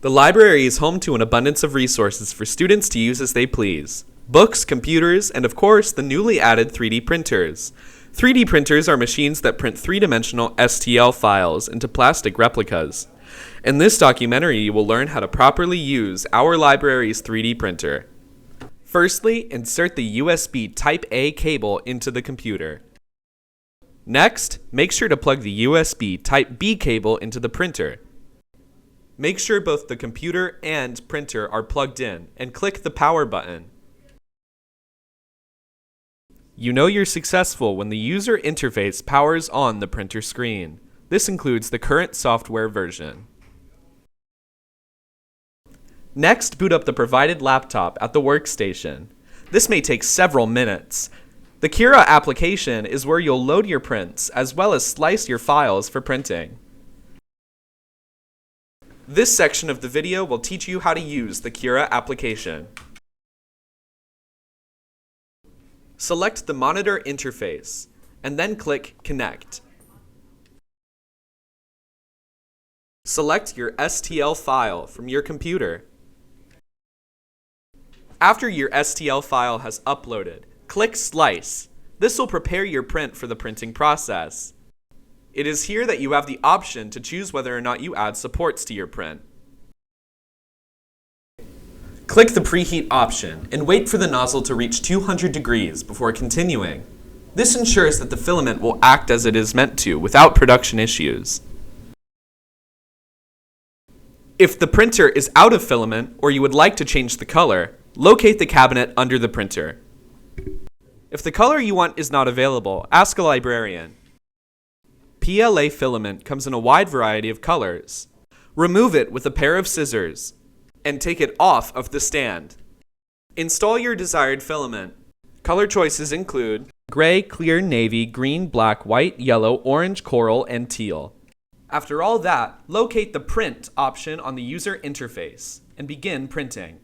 The library is home to an abundance of resources for students to use as they please. Books, computers, and of course, the newly added 3D printers. 3D printers are machines that print three-dimensional STL files into plastic replicas. In this documentary, you will learn how to properly use our library's 3D printer. Firstly, insert the USB Type-A cable into the computer. Next, make sure to plug the USB Type-B cable into the printer. Make sure both the computer and printer are plugged in, and click the power button. You know you're successful when the user interface powers on the printer screen. This includes the current software version. Next, boot up the provided laptop at the workstation. This may take several minutes. The Cura application is where you'll load your prints, as well as slice your files for printing. This section of the video will teach you how to use the Cura application. Select the monitor interface, and then click Connect. Select your STL file from your computer. After your STL file has uploaded, click Slice. This will prepare your print for the printing process. It is here that you have the option to choose whether or not you add supports to your print. Click the preheat option and wait for the nozzle to reach 200 degrees before continuing. This ensures that the filament will act as it is meant to without production issues. If the printer is out of filament or you would like to change the color, locate the cabinet under the printer. If the color you want is not available, ask a librarian. PLA filament comes in a wide variety of colors. Remove it with a pair of scissors and take it off of the stand. Install your desired filament. Color choices include gray, clear, navy, green, black, white, yellow, orange, coral, and teal. After all that, locate the Print option on the user interface and begin printing.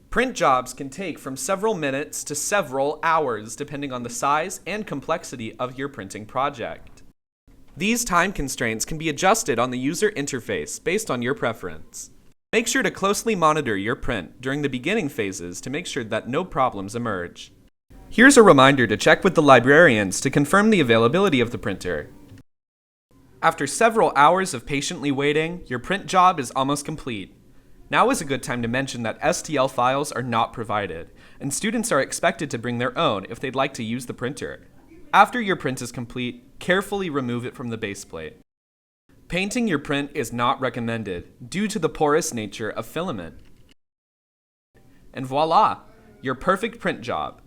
Print jobs can take from several minutes to several hours depending on the size and complexity of your printing project. These time constraints can be adjusted on the user interface based on your preference. Make sure to closely monitor your print during the beginning phases to make sure that no problems emerge. Here's a reminder to check with the librarians to confirm the availability of the printer. After several hours of patiently waiting, your print job is almost complete. Now is a good time to mention that STL files are not provided, and students are expected to bring their own if they'd like to use the printer. After your print is complete, carefully remove it from the base plate. Painting your print is not recommended due to the porous nature of filament. And voila, your perfect print job.